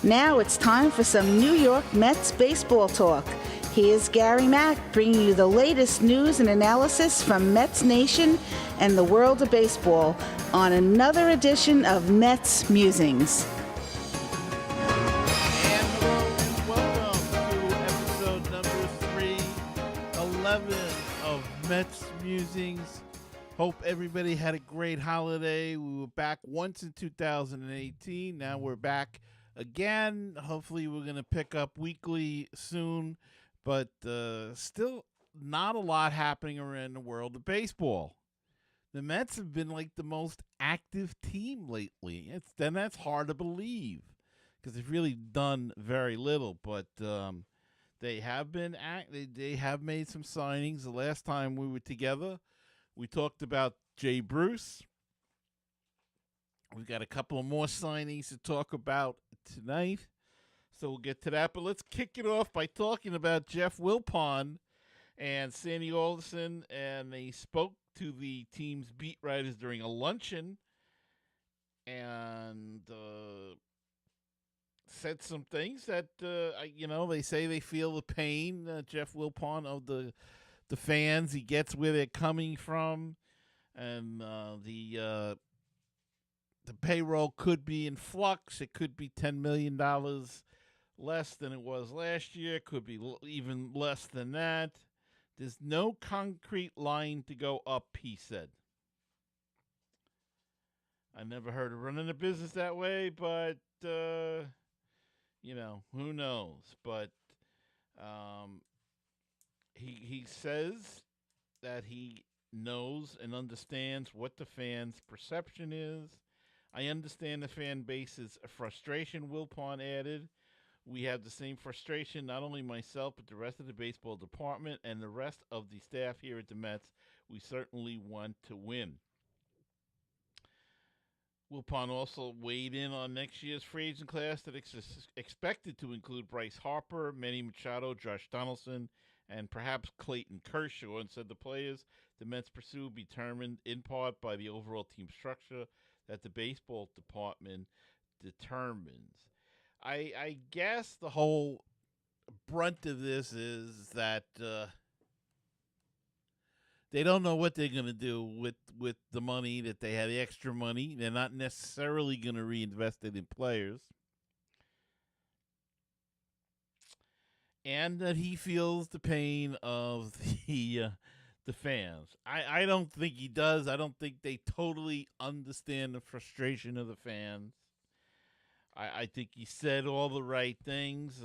Now it's time for some New York Mets baseball talk. Here's Gary Mack bringing you the latest news and analysis from Mets Nation and the world of baseball on another edition of Mets Musings. And hello and welcome to episode number 311 of Mets Musings. Hope everybody had a great holiday. We were back once in 2018. Now we're back again. Hopefully we're going to pick up weekly soon, but still not a lot happening around the world of baseball. The Mets have been like the most active team lately. That's hard to believe because they've really done very little, but they have been they have made some signings. The last time we were together, we talked about Jay Bruce. We've got a couple of more signings to talk about tonight, so we'll get to that. But let's kick it off by talking about Jeff Wilpon and Sandy Alderson, and they spoke to the team's beat writers during a luncheon and said some things that, they say they feel the pain, Jeff Wilpon, of the fans. He gets where they're coming from, and the payroll could be in flux. It could be $10 million less than it was last year. It could be even less than that. There's no concrete line to go up, he said. I never heard of running a business that way, but, who knows? But he says that he knows and understands what the fans' perception is. I understand the fan base's frustration, Wilpon added. We have the same frustration, not only myself, but the rest of the baseball department and the rest of the staff here at the Mets. We certainly want to win. Wilpon also weighed in on next year's free agent class that expected to include Bryce Harper, Manny Machado, Josh Donaldson, and perhaps Clayton Kershaw, and said the players the Mets pursue will be determined in part by the overall team structure that the baseball department determines. I guess the whole brunt of this is that they don't know what they're going to do with the money that they had, the extra money. They're not necessarily going to reinvest it in players. And that he feels the pain of the fans. I don't think he does. I don't think they totally understand the frustration of the fans. I think he said all the right things,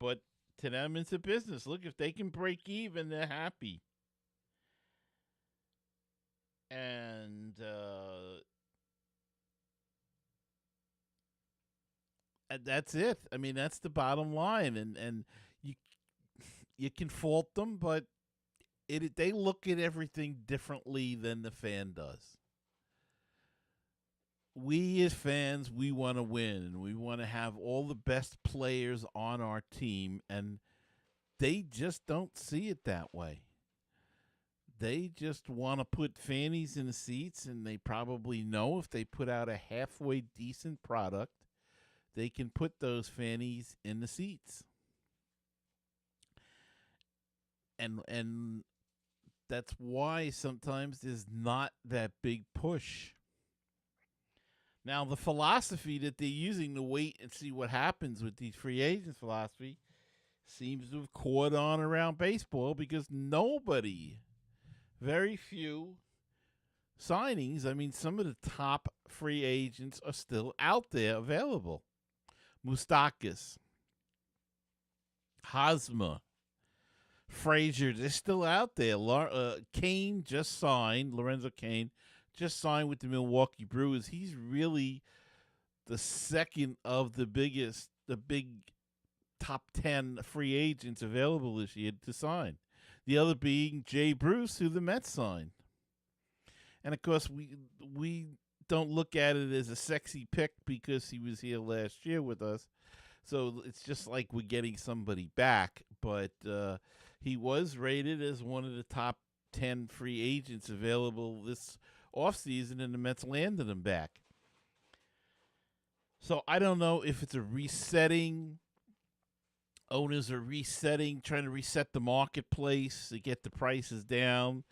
but to them it's a business. Look, if they can break even, they're happy. And that's it. I mean, that's the bottom line. And you can fault them, but they look at everything differently than the fan does. We as fans, we want to win, and we want to have all the best players on our team, and they just don't see it that way. They just want to put fannies in the seats, and they probably know if they put out a halfway decent product, they can put those fannies in the seats. And that's why sometimes there's not that big push. Now, the philosophy that they're using to wait and see what happens with these free agents philosophy seems to have caught on around baseball because very few signings. I mean, some of the top free agents are still out there available. Moustakas, Hosmer, Frazier, they're still out there. Kane just signed. Lorenzo Kane just signed with the Milwaukee Brewers. He's really the second of the big top 10 free agents available this year to sign. The other being Jay Bruce, who the Mets signed. And, of course, we don't look at it as a sexy pick because he was here last year with us. So it's just like we're getting somebody back. But he was rated as one of the top 10 free agents available this offseason, and the Mets landed him back. So I don't know if it's a resetting. Owners are resetting, trying to reset the marketplace to get the prices down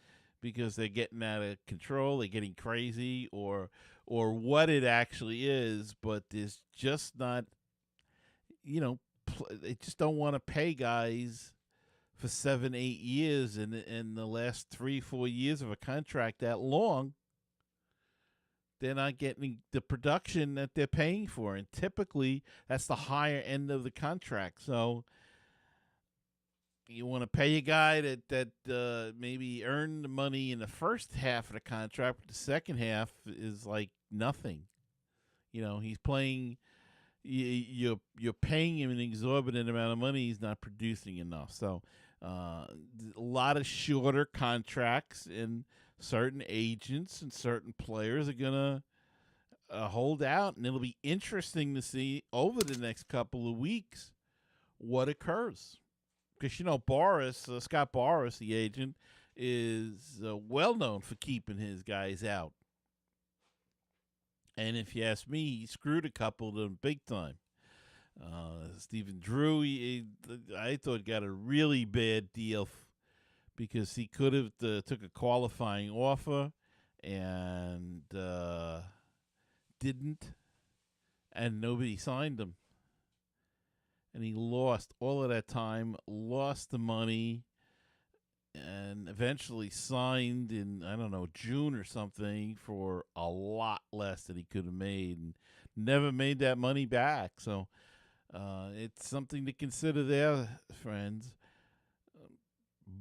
because they're getting out of control, they're getting crazy, or what it actually is. But there's just not, they just don't want to pay guys for 7, 8 years, and in the last 3, 4 years of a contract that long, they're not getting the production that they're paying for. And typically, that's the higher end of the contract. So you want to pay a guy that maybe earned the money in the first half of the contract, but the second half is like nothing. He's playing. You're paying him an exorbitant amount of money. He's not producing enough. So a lot of shorter contracts, and certain agents and certain players are gonna hold out, and it'll be interesting to see over the next couple of weeks what occurs. Because Scott Boras, the agent, is well known for keeping his guys out. And if you ask me, he screwed a couple of them big time. Stephen Drew, I thought, got a really bad deal because he could have took a qualifying offer and didn't, and nobody signed him. And he lost all of that time, lost the money, and eventually signed in, I don't know, June or something for a lot less than he could have made, and never made that money back. So it's something to consider there, friends.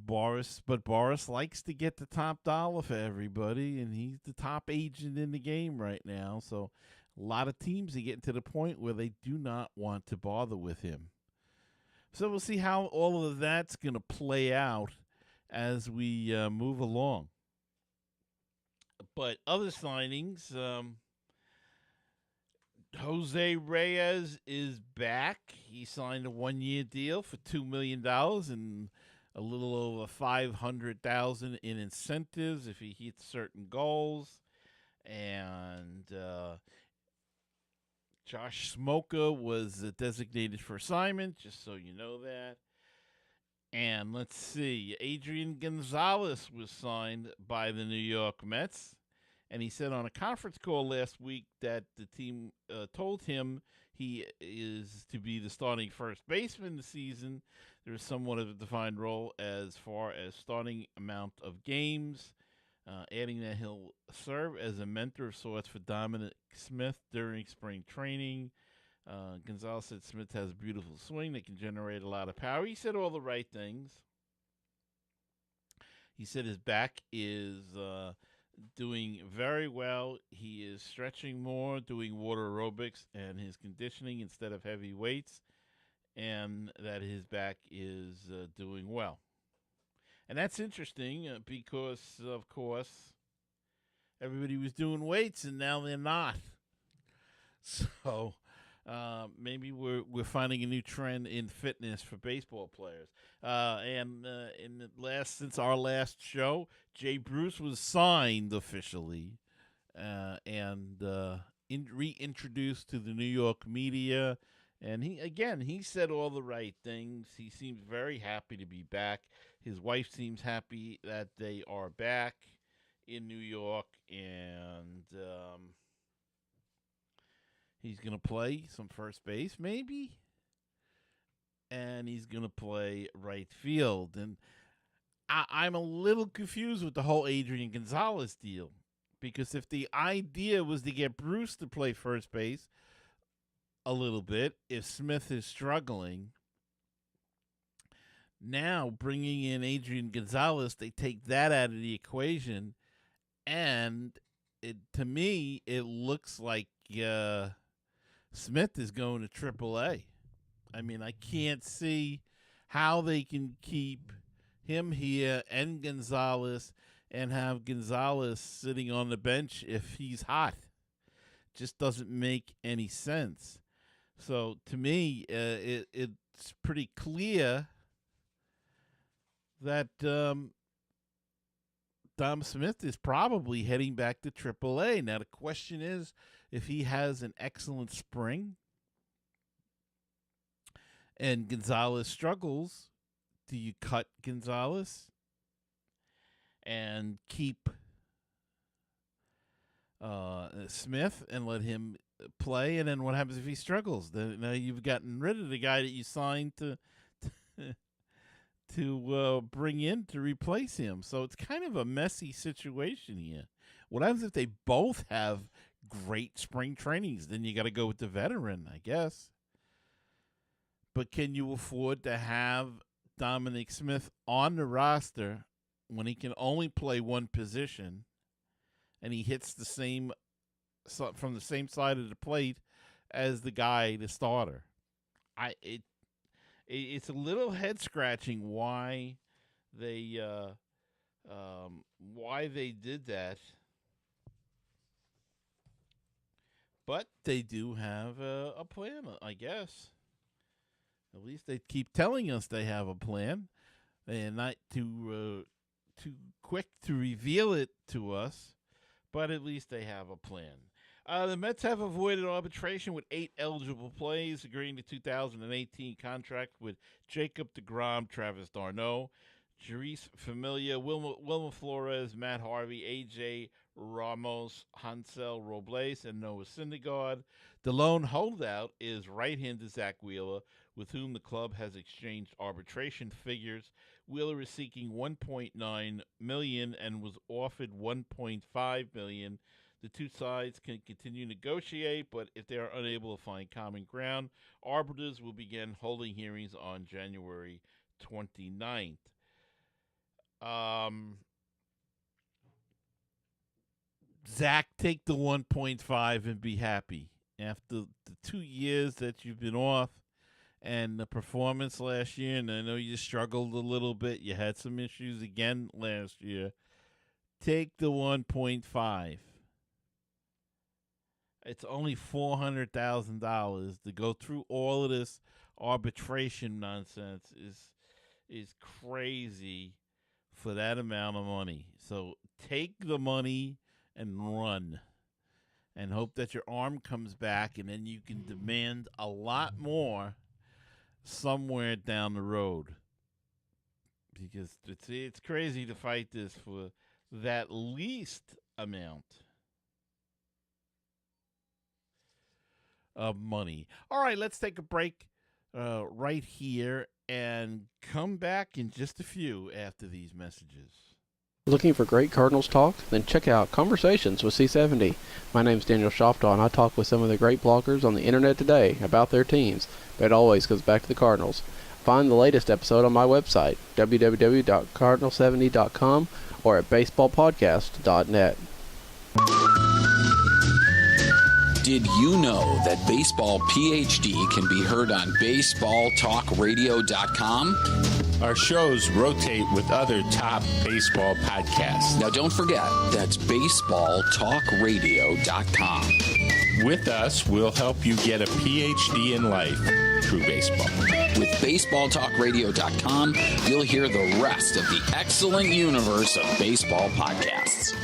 Boras likes to get the top dollar for everybody, and he's the top agent in the game right now. So a lot of teams are getting to the point where they do not want to bother with him. So we'll see how all of that's going to play out as we move along. But other signings, Jose Reyes is back. He signed a 1-year deal for $2 million and a little over $500,000 in incentives if he hits certain goals. And Josh Smoka was designated for assignment, just so you know that. And let's see, Adrian Gonzalez was signed by the New York Mets. And he said on a conference call last week that the team told him he is to be the starting first baseman this season. There is somewhat of a defined role as far as starting amount of games, adding that he'll serve as a mentor of sorts for Dominic Smith during spring training. Gonzalez said Smith has a beautiful swing that can generate a lot of power. He said all the right things. He said his back is doing very well. He is stretching more, doing water aerobics, and his conditioning instead of heavy weights, and that his back is doing well. And that's interesting because, of course, everybody was doing weights, and now they're not. So maybe we're finding a new trend in fitness for baseball players. Since our last show, Jay Bruce was signed officially and reintroduced to the New York media. And he said all the right things. He seems very happy to be back. His wife seems happy that they are back in New York, and he's going to play some first base, maybe, and he's going to play right field. And I'm a little confused with the whole Adrian Gonzalez deal, because if the idea was to get Bruce to play first base a little bit, if Smith is struggling, now bringing in Adrian Gonzalez, they take that out of the equation, and to me, it looks like Smith is going to AAA. I mean, I can't see how they can keep him here and Gonzalez and have Gonzalez sitting on the bench if he's hot. Just doesn't make any sense. So to me, it's pretty clear that Dom Smith is probably heading back to AAA. Now, the question is, if he has an excellent spring and Gonzalez struggles, do you cut Gonzalez and keep Smith and let him play? And then what happens if he struggles? Then now you've gotten rid of the guy that you signed to bring in to replace him. So it's kind of a messy situation here. What happens if they both have great spring trainings? Then you got to go with the veteran, I guess. But can you afford to have Dominic Smith on the roster when he can only play one position and he hits from the same side of the plate as the guy, the starter? It's a little head scratching why they did that, but they do have a plan, I guess. At least they keep telling us they have a plan, and not too quick to reveal it to us. But at least they have a plan. The Mets have avoided arbitration with 8 eligible players, agreeing to 2018 contract with Jacob deGrom, Travis d'Arnaud, Jeurys Familia, Wilmer Flores, Matt Harvey, A.J. Ramos, Hansel Robles, and Noah Syndergaard. The lone holdout is right-hander Zach Wheeler, with whom the club has exchanged arbitration figures. Wheeler is seeking $1.9 million and was offered $1.5 million. The two sides can continue to negotiate, but if they are unable to find common ground, arbiters will begin holding hearings on January 29th. Zach, take the 1.5 and be happy. After the 2 years that you've been off and the performance last year, and I know you struggled a little bit, you had some issues again last year, take the 1.5. It's only $400,000 to go through all of this arbitration nonsense is crazy for that amount of money. So take the money and run, and hope that your arm comes back, and then you can demand a lot more somewhere down the road. Because it's crazy to fight this for that least amount of money. All right, let's take a break right here and come back in just a few after these messages. Looking for great Cardinals talk? Then check out Conversations with C70. My name's Daniel Shoftaw, and I talk with some of the great bloggers on the internet today about their teams, but it always goes back to the Cardinals. Find the latest episode on my website, www.cardinal70.com, or at baseballpodcast.net. Did you know that Baseball PhD can be heard on baseballtalkradio.com? Our shows rotate with other top baseball podcasts. Now don't forget, that's baseballtalkradio.com. With us, we'll help you get a PhD in life through baseball. With baseballtalkradio.com, you'll hear the rest of the excellent universe of baseball podcasts.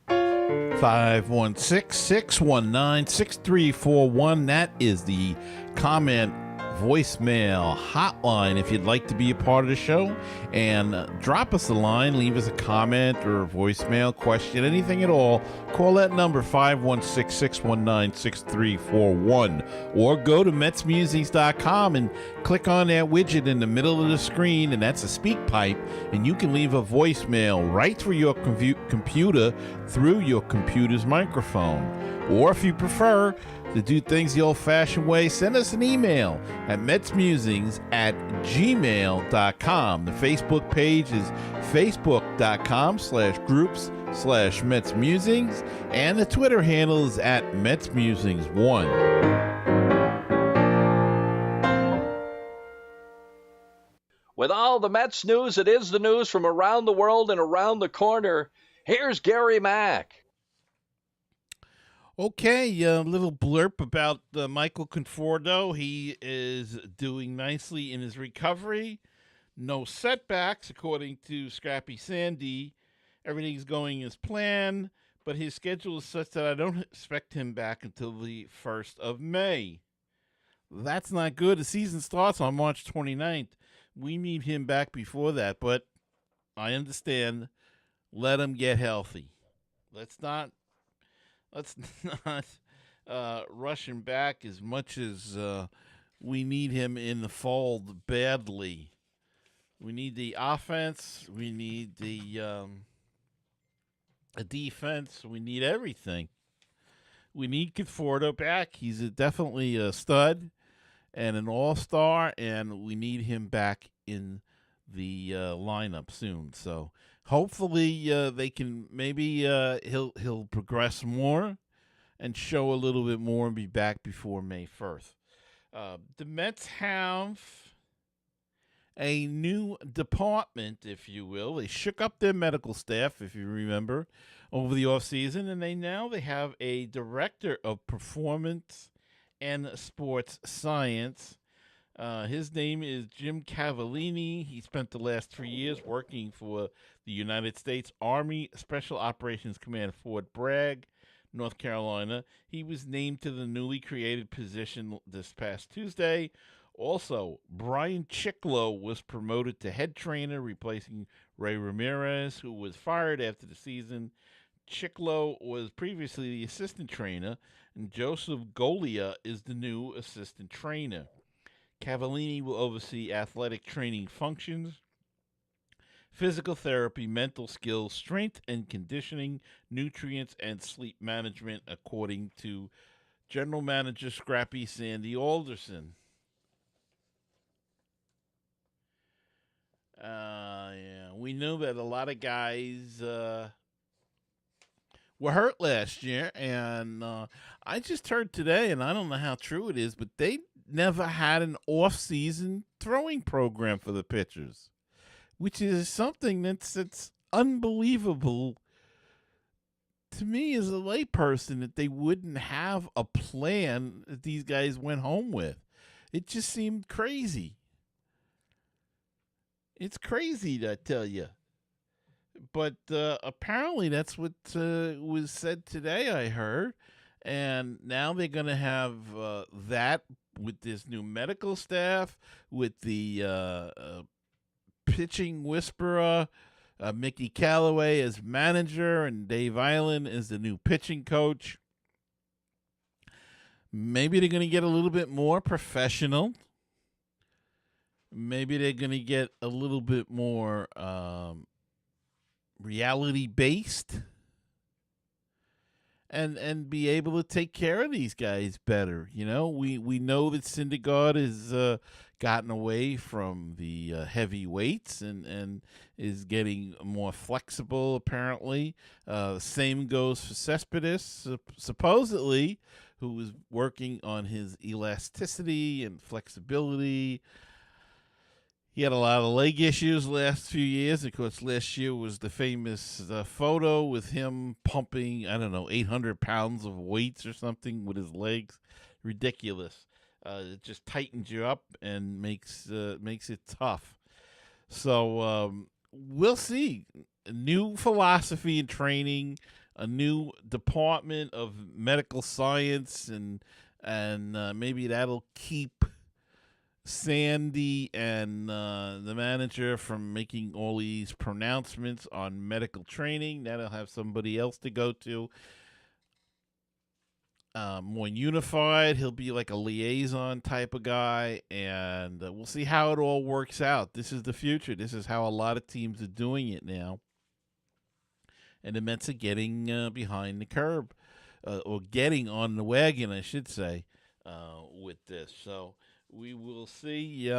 516-619-6341. That is the comment voicemail hotline if you'd like to be a part of the show, and drop us a line, leave us a comment or a voicemail, question, anything at all. Call that number, 516-619-6341, or go to MetsMusings.com and click on that widget in the middle of the screen, and that's a speak pipe, and you can leave a voicemail right through your computer through your computer's microphone. Or if you prefer to do things the old-fashioned way, send us an email at metsmusings@gmail.com. The Facebook page is facebook.com/groups/MetsMusings, and the Twitter handle is at MetsMusings1. With all the Mets news, it is the news from around the world and around the corner. Here's Gary Mack. Okay, a little blurb about Michael Conforto. He is doing nicely in his recovery. No setbacks, according to Scrappy Sandy. everything's going as planned, but his schedule is such that I don't expect him back until the 1st of May. That's not good. The season starts on March 29th. We need him back before that, but I understand. Let him get healthy. Let's not rush him back as much as we need him in the fold badly. We need the offense. We need the defense. We need everything. We need Conforto back. He's definitely a stud and an all-star, and we need him back in the lineup soon. So hopefully they can maybe he'll progress more and show a little bit more and be back before May 1st. The Mets have a new department, if you will. They shook up their medical staff, if you remember, over the offseason, and they have a director of performance and sports science. His name is Jim Cavallini. He spent the last 3 years working for the United States Army Special Operations Command, Fort Bragg, North Carolina. He was named to the newly created position this past Tuesday. Also, Brian Chiclo was promoted to head trainer, replacing Ray Ramirez, who was fired after the season. Chiclo was previously the assistant trainer, and Joseph Golia is the new assistant trainer. Cavallini will oversee athletic training functions, physical therapy, mental skills, strength and conditioning, nutrients, and sleep management, according to General Manager Scrappy Sandy Alderson. We knew that a lot of guys were hurt last year, and I just heard today, and I don't know how true it is, but they never had an off-season throwing program for the pitchers, which is something that's unbelievable to me as a layperson, that they wouldn't have a plan that these guys went home with. It just seemed crazy. It's crazy, I tell you. But apparently that's what was said today, I heard. And now they're going to have that with this new medical staff, with the pitching whisperer, Mickey Callaway as manager, and Dave Island as the new pitching coach. Maybe they're going to get a little bit more professional. Maybe they're going to get a little bit more reality-based and be able to take care of these guys better. You know, we know that Syndergaard has gotten away from the heavy weights and is getting more flexible, apparently. Same goes for Cespedes, supposedly, who was working on his elasticity and flexibility. He had a lot of leg issues the last few years. Of course, last year was the famous photo with him pumping, 800 pounds of weights or something with his legs. Ridiculous. It just tightens you up and makes it tough. So we'll see. A new philosophy in training, a new department of medical science, and maybe that'll keep Sandy and the manager from making all these pronouncements on medical training. That'll have somebody else to go to. More unified. He'll be like a liaison type of guy, and we'll see how it all works out. This is the future. This is how a lot of teams are doing it now. And the Mets are getting behind the curb, or getting on the wagon, I should say, with this. So we will see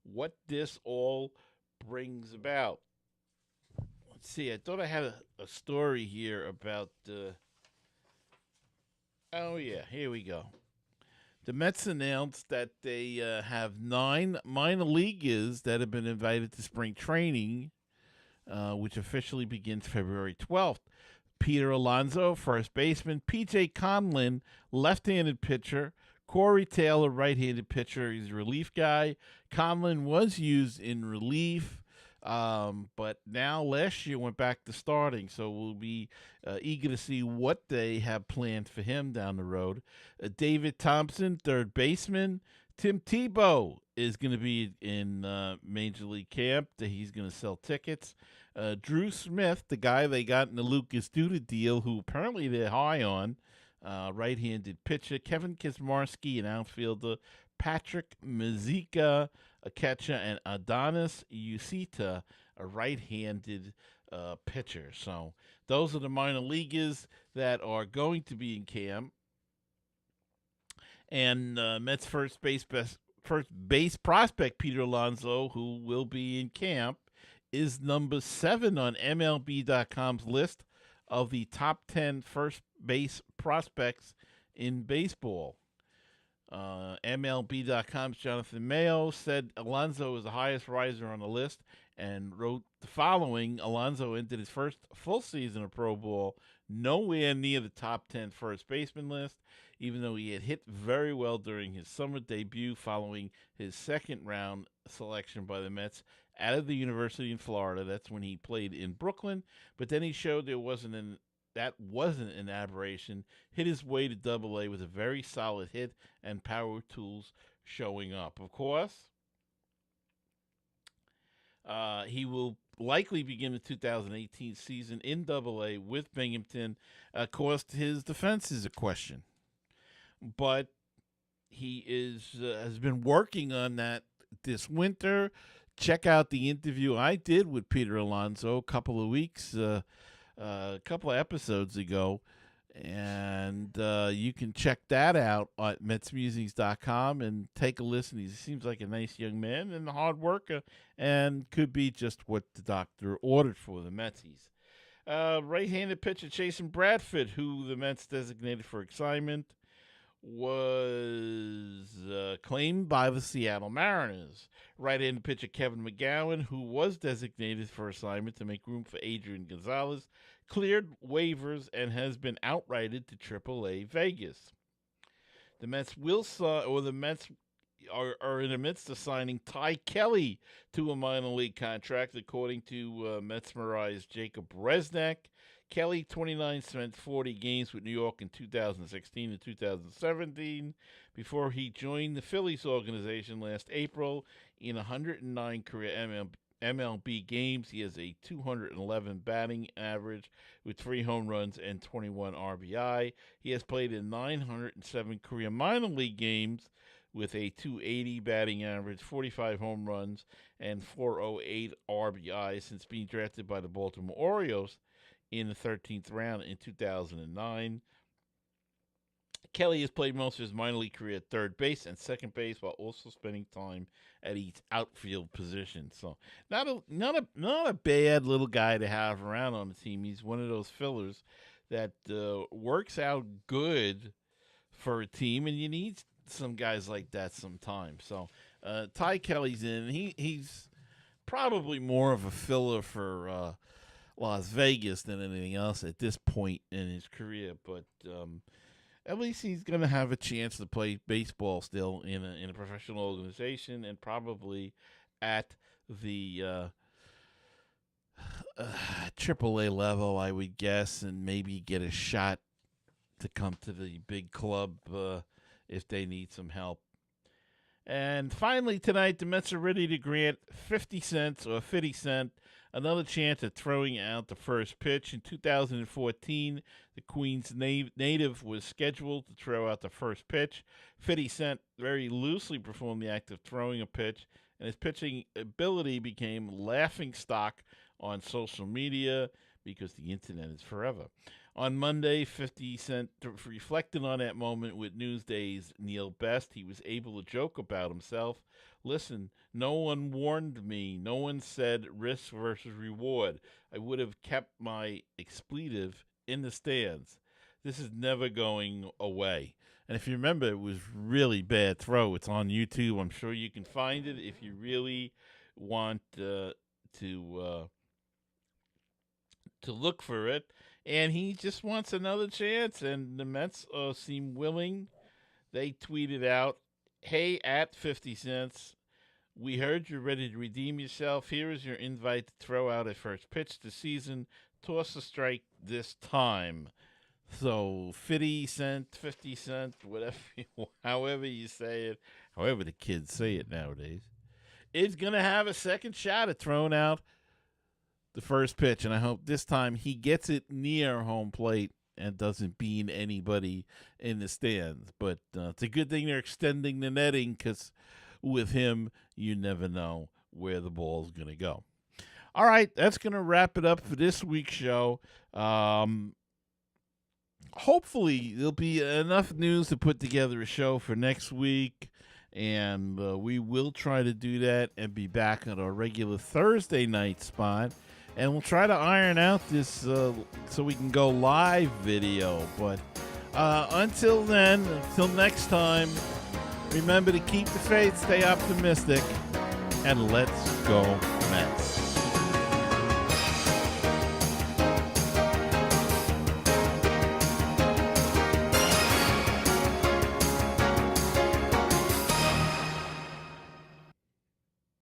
what this all brings about. Let's see. I thought I had a story here about... oh, yeah. Here we go. The Mets announced that they have 9 minor leaguers that have been invited to spring training, which officially begins February 12th. Peter Alonso, first baseman. P.J. Conlon, left-handed pitcher. Corey Taylor, right-handed pitcher. He's a relief guy. Conlon was used in relief But now last year went back to starting, so we'll be eager to see what they have planned for him down the road. David Thompson, third baseman. Tim Tebow is going to be in Major League Camp. He's going to sell tickets. Drew Smith, the guy they got in the Lucas Duda deal, who apparently they're high on, right-handed pitcher. Kevin Kismarski, an outfielder. Patrick Mazika, a catcher, and Adonis Usita, a right-handed pitcher. So those are the minor leaguers that are going to be in camp. And Mets first base prospect Peter Alonso, who will be in camp, is number 7 on MLB.com's list of the top 10 first base prospects in baseball. MLB.com's Jonathan Mayo said Alonso is the highest riser on the list and wrote the following: Alonso entered his first full season of Pro Ball nowhere near the top 10 first baseman list, even though he had hit very well during his summer debut following his second round selection by the Mets out of the University in Florida. That's when he played in Brooklyn, but then he showed that wasn't an aberration, hit his way to Double-A with a very solid hit and power tools showing up. Of course, he will likely begin the 2018 season in Double-A with Binghamton. Of course, his defense is a question, but he has been working on that this winter. Check out the interview I did with Peter Alonso a couple of episodes ago, and you can check that out at MetsMusings.com and take a listen. He seems like a nice young man and a hard worker, and could be just what the doctor ordered for the Metsies. Right-handed pitcher Jason Bradford, who the Mets designated for assignment, was claimed by the Seattle Mariners. Right-handed pitcher Kevin McGowan, who was designated for assignment to make room for Adrian Gonzalez, cleared waivers and has been outrighted to AAA Vegas. The Mets are in the midst of signing Ty Kelly to a minor league contract, according to MetsMusings' Jacob Resnick. Kelly, 29, spent 40 games with New York in 2016 and 2017 before he joined the Phillies organization last April. In 109 career MLB games, he has a 211 batting average with 3 home runs and 21 RBI. He has played in 907 career minor league games with a 280 batting average, 45 home runs, and 408 RBI since being drafted by the Baltimore Orioles in the 13th round in 2009. Kelly has played most of his minor league career at third base and second base, while also spending time at each outfield position. So not a bad little guy to have around on the team. He's one of those fillers that works out good for a team, and you need some guys like that sometimes. So Ty Kelly's in. He's probably more of a filler for Las Vegas than anything else at this point in his career, but at least he's going to have a chance to play baseball still in a professional organization, and probably at the AAA level, I would guess, and maybe get a shot to come to the big club if they need some help. And finally tonight, the Mets are ready to grant 50 Cent, another chance at throwing out the first pitch. In 2014, the Queens native was scheduled to throw out the first pitch. 50 Cent very loosely performed the act of throwing a pitch, and his pitching ability became laughingstock on social media because the internet is forever. On Monday, 50 Cent reflected on that moment with Newsday's Neil Best. He was able to joke about himself. Listen, no one warned me. No one said risk versus reward. I would have kept my expletive in the stands. This is never going away. And if you remember, it was really bad throw. It's on YouTube. I'm sure you can find it if you really want to look for it. And he just wants another chance, and the Mets seem willing. They tweeted out, "Hey, at 50 Cents, We heard you're ready to redeem yourself. Here is your invite to throw out a first pitch this season. Toss a strike this time. So 50 cent, 50 cent, whatever, however you say it, however the kids say it nowadays, is going to have a second shot at throwing out the first pitch. And I hope this time he gets it near home plate and doesn't bean anybody in the stands. But it's a good thing they're extending the netting, because with him, you never know where the ball's going to go. All right, that's going to wrap it up for this week's show. Hopefully, there'll be enough news to put together a show for next week, and we will try to do that and be back at our regular Thursday night spot, and we'll try to iron out this so we can go live video. But until then, until next time, remember to keep the faith, stay optimistic, and let's go